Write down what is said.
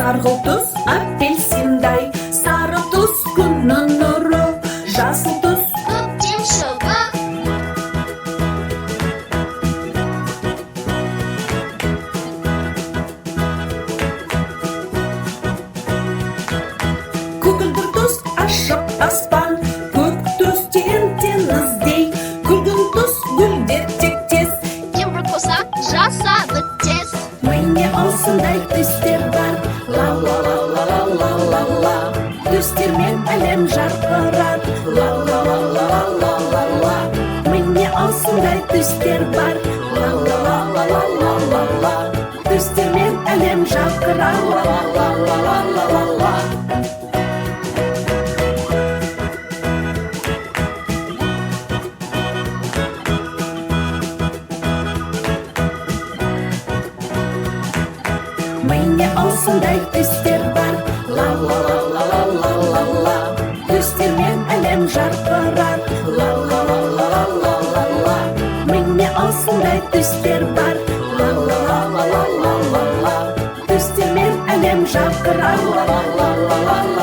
Сарғылт түс апельсиндай, сары түс күннің нұры, жасыл түс көктем шуағы. Көгілдір түс ашық аспан, көк түс теңіздей, күлгін түс гүлдер тектес. Темір қоса жасады тез. Міне осындай түстер бар, ла-ла-ла-ла-ла-ла-ла-ла. Түстермен әлем жарқырар, ла-ла-ла-ла-ла-ла-ла-ла. Міне осындай түстер бар, ла-ла-ла-ла-ла-ла-ла-ла. Түстермен әлем жарқырар, ла-ла-ла-ла-ла-ла-ла. Міне осындай түстер бар, ла-ла-ла-ла-ла-ла-ла-ла. Түстермен әлем жарқырар, ла-ла-ла-ла-ла-ла-ла. Міне осындай түстер бар, ла-ла-ла-ла-ла-ла-ла. Түстермен әлем жарқырар, ла-ла-ла-ла-ла.